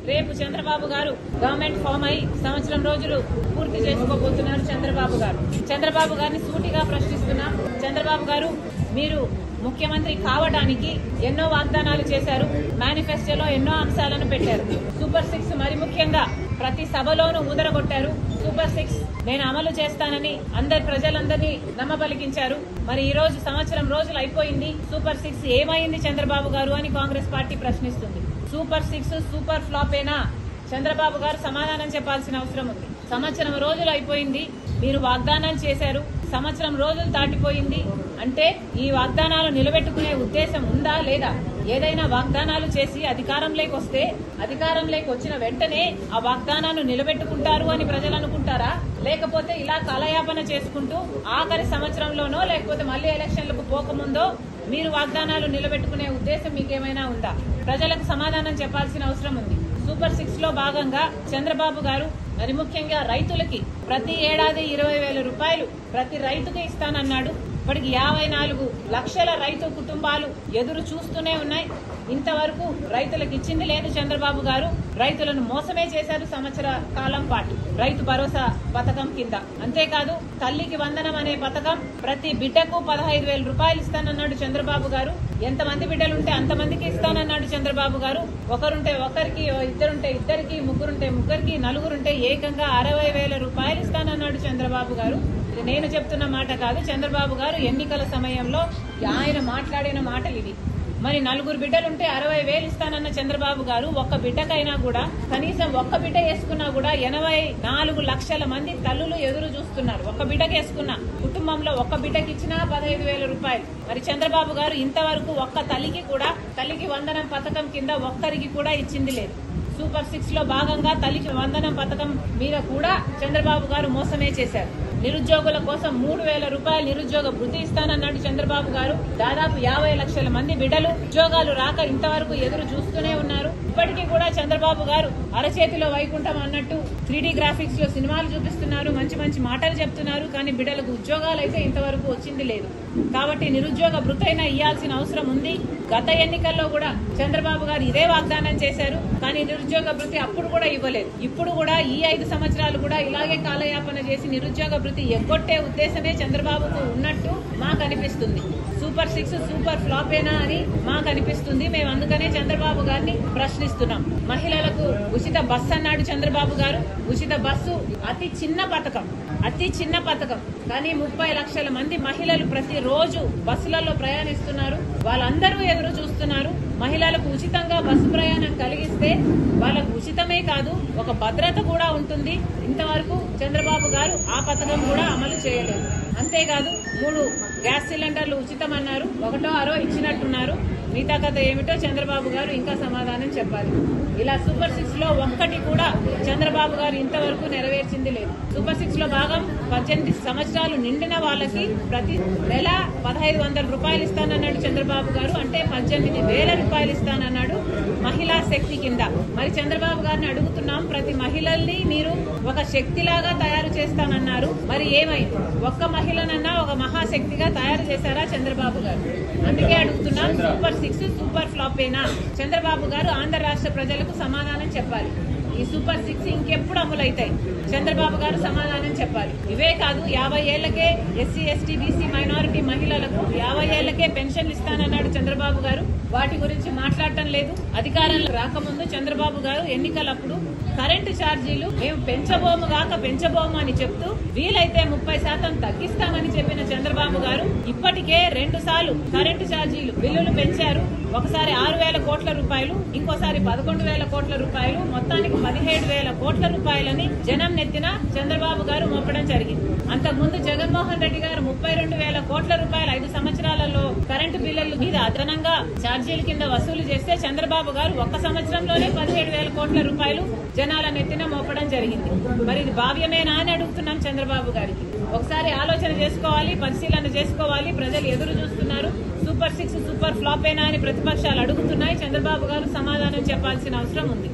రేపు చంద్రబాబు గారు government form అయి సంవత్సరం రోజులు పూర్తి చేసుకోబోతున్నారు. చంద్రబాబు గారిని సూటిగా ప్రశ్నిస్తున్నాం. చంద్రబాబు గారు, మీరు ముఖ్యమంత్రి కావడానికి ఎన్నో వాగ్దానాలు చేశారు. మేనిఫెస్టోలో ఎన్నో అంశాలను పెట్టారు. సూపర్ 6 మరి ముఖ్యంగా ప్రతి సభలోనూ ఊదరగొట్టారు. సూపర్ 6 నేను అమలు చేస్తానని ప్రజలందరినీ నమ్మబలికించారు. మరి ఈ రోజు సంవత్సరం రోజులు అయిపోయింది. సూపర్ 6 ఏమైంది చంద్రబాబు గారు అని కాంగ్రెస్ పార్టీ ప్రశ్నిస్తుంది. సూపర్ 6 సూపర్ ఫ్లాపేనా? చంద్రబాబు గారు సమాధానం చెప్పాల్సిన అవసరం ఉంది. సంవత్సరం రోజులు అయిపోయింది. మీరు వాగ్దానాలు చేశారు. సంవత్సరం రోజులు దాటిపోయింది. అంటే ఈ వాగ్దానాలు నిలబెట్టుకునే ఉద్దేశం ఉందా లేదా? ఏదైనా వాగ్దానాలు చేసి అధికారంలోకి వస్తే అధికారంలోకి వచ్చిన వెంటనే ఆ వాగ్దానాన్ని నిలబెట్టుకుంటారు అని ప్రజలు అనుకుంటారా? లేకపోతే ఇలా కాలయాపన చేసుకుంటూ ఆఖరి సంవత్సరంలోనో లేకపోతే మళ్లీ ఎలక్షన్లకు పోకముందో మీరు వాగ్దానాలు నిలబెట్టుకునే ఉద్దేశం మీకేమైనా ఉందా? ప్రజలకు సమాధానం చెప్పాల్సిన అవసరం ఉంది. సూపర్ 6 లో భాగంగా చంద్రబాబు గారు మరి ముఖ్యంగా రైతులకి ప్రతి ఏడాది 20,000 రూపాయలు ప్రతి రైతుకి ఇస్తానన్నాడు. ఇప్పటికి 54 లక్షల రైతు కుటుంబాలు ఎదురు చూస్తూనే ఉన్నాయి. ఇంతవరకు రైతులకు ఇచ్చింది లేదు చంద్రబాబు గారు. రైతులను మోసమే చేశారు సంవత్సర కాలం పాటు రైతు భరోసా పథకం కింద. అంతేకాదు తల్లికి వందనం అనే పథకం ప్రతి బిడ్డకు 15,000 రూపాయలు ఇస్తానన్నాడు చంద్రబాబు గారు. ఎంతమంది బిడ్డలుంటే అంతమందికి ఇస్తానన్నాడు చంద్రబాబు గారు. ఒకరుంటే ఒకరికి, ఇద్దరుంటే ఇద్దరికి, ముగ్గురుంటే ముగ్గురికి, నలుగురుంటే ఏకంగా 60,000 రూపాయలు ఇస్తానన్నాడు చంద్రబాబు గారు. ఇది నేను చెప్తున్న మాట కాదు. చంద్రబాబు గారు ఎన్నికల సమయంలో ఆయన మాట్లాడిన మాటలు ఇవి. మరి నలుగురు బిడ్డలుంటే 60,000 ఇస్తానన్న చంద్రబాబు గారు ఒక్క బిడ్డకైనా కూడా కనీసం ఒక్క బిడ్డ వేసుకున్నా కూడా 84 లక్షల మంది తల్లులు ఎదురు చూస్తున్నారు. ఒక్క బిడ్డకి వేసుకున్న కుటుంబంలో ఒక్క బిడ్డకి ఇచ్చినా 15,000 రూపాయలు. మరి చంద్రబాబు గారు ఇంతవరకు ఒక్క తల్లికి వందనం పథకం కింద ఒక్కరికి కూడా ఇచ్చింది లేదు. సూపర్ 6 లో భాగంగా తల్లికి వందనం పథకం మీద కూడా చంద్రబాబు గారు మోసమే చేశారు. నిరుద్యోగుల కోసం 3,000 రూపాయలు నిరుద్యోగ వృత్తి ఇస్తానన్నాడు చంద్రబాబు గారు. దాదాపు 50 లక్షల మంది బిడ్డలు ఉద్యోగాలు రాక ఇంతవరకు ఎదురు చూస్తూనే ఉన్నారు. ఇప్పటికీ కూడా చంద్రబాబు గారు అరచేతిలో వైకుంఠం అన్నట్టు 3D గ్రాఫిక్స్ లో సినిమాలు చూపిస్తున్నారు, మంచి మంచి మాటలు చెప్తున్నారు. కానీ బిడ్డలకు ఉద్యోగాలు అయితే ఇంతవరకు వచ్చింది లేదు. కాబట్టి నిరుద్యోగ వృత్తి అయినా ఇవ్వాల్సిన అవసరం ఉంది. గత ఎన్నికల్లో కూడా చంద్రబాబు గారు ఇదే వాగ్దానం చేశారు. కానీ నిరుద్యోగ వృత్తి అప్పుడు కూడా ఇవ్వలేదు. ఇప్పుడు కూడా ఈ 5 సంవత్సరాలు కూడా ఇలాగే కాలయాపన చేసి నిరుద్యోగ వృత్తి ఎగ్గొట్టే ఉద్దేశమే చంద్రబాబుకు ఉన్నట్టు మాకు అనిపిస్తుంది. సూపర్ 6 సూపర్ ఫ్లాపేనా అని మాకు అనిపిస్తుంది. మేము అందుకనే చంద్రబాబు గారిని ప్రశ్నిస్తున్నాం. మహిళలకు ఉచిత బస్సు అన్నాడు చంద్రబాబు గారు. ఉచిత బస్సు అతి చిన్న పథకం కానీ 30 లక్షల మంది మహిళలు ప్రతిరోజు బస్సులలో ప్రయాణిస్తున్నారు. వాళ్ళందరూ ఎదురు చూస్తున్నారు. మహిళలకు ఉచితంగా బస్సు ప్రయాణం కలిగిస్తే వాళ్ళకు ఉచితమే కాదు ఒక భద్రత కూడా ఉంటుంది. ఇంతవరకు చంద్రబాబు గారు ఆ పథకం కూడా అమలు చేయలేదు. అంతేకాదు 3 గ్యాస్ సిలిండర్లు ఉచితం అన్నారు. 1ో 6 ఇచ్చినట్టున్నారు. మిగతా కథ ఏమిటో చంద్రబాబు గారు ఇంకా సమాధానం చెప్పాలి. ఇలా సూపర్ 6 లో ఒక్కటి కూడా చంద్రబాబు గారు ఇంతవరకు నెరవేర్చింది లేదు. సూపర్ 6 లో భాగం 18 సంవత్సరాలు నిండిన వాళ్ళకి ప్రతి నెల 1,500 రూపాయలు ఇస్తానన్నాడు చంద్రబాబు గారు. అంటే 18,000 రూపాయలు ఇస్తానన్నాడు మహిళా శక్తి కింద. మరి చంద్రబాబు గారిని అడుగుతున్నాం, ప్రతి మహిళల్ని మీరు ఒక శక్తిలాగా తయారు చేస్తానన్నారు. మరి ఏమైంది? ఒక్క మహిళనన్నా ఒక మహాశక్తిగా తయారు చేశారా చంద్రబాబు గారు? అందుకే అడుగుతున్నాం, సూపర్ 6 సూపర్ ఫ్లాపేనా? చంద్రబాబు గారు ఆంధ్ర రాష్ట్ర ప్రజలకు సమాధానం చెప్పాలి. ఈ సూపర్ 6 ఇంకెప్పుడు అమలవుతాయి? చంద్రబాబు గారు సమాధానం చెప్పాలి. ఇవే కాదు 50 ఏళ్లకే ఎస్సీ ఎస్టీ బీసీ మైనారిటీ మహిళలకు 50 ఏళ్లకే పెన్షన్లు ఇస్తానన్నాడు చంద్రబాబు గారు. వాటి గురించి మాట్లాడటం లేదు. అధికారంలో రాకముందు చంద్రబాబు గారు ఎన్నికలప్పుడు కరెంటు ఛార్జీలు మేము పెంచబోము అని చెప్తూ వీలైతే 30% తగ్గిస్తామని చెప్పిన చంద్రబాబు గారు ఇప్పటికే 2 సార్లు కరెంటు ఛార్జీలు బిల్లులు పెంచారు. ఒకసారి 6,000 కోట్ల రూపాయలు, ఇంకోసారి 11,000 కోట్ల రూపాయలు, మొత్తానికి 17,000 కోట్ల రూపాయలని జనం నెత్తిన చంద్రబాబు గారు మోపడం జరిగింది. అంతకుముందు జగన్మోహన్ రెడ్డి గారు 32,000 కోట్ల రూపాయలు 5 సంవత్సరాలలో కరెంటు బిల్లుల మీద అదనంగా ఛార్జీల కింద వసూలు చేస్తే చంద్రబాబు గారు 1 సంవత్సరంలోనే 17,000 కోట్ల రూపాయలు జనాల నెత్తిన మోపడం జరిగింది. మరి ఇది భావ్యమేనా అని అడుగుతున్నాం చంద్రబాబు గారికి. ఒకసారి ఆలోచన చేసుకోవాలి, పరిశీలన చేసుకోవాలి. ప్రజలు ఎదురు చూస్తున్నారు. సూపర్ 6 సూపర్ ఫ్లాపేనా అని ప్రతిపక్షాలు అడుగుతున్నాయి. చంద్రబాబు గారు సమాధానం చెప్పాల్సిన అవసరం ఉంది.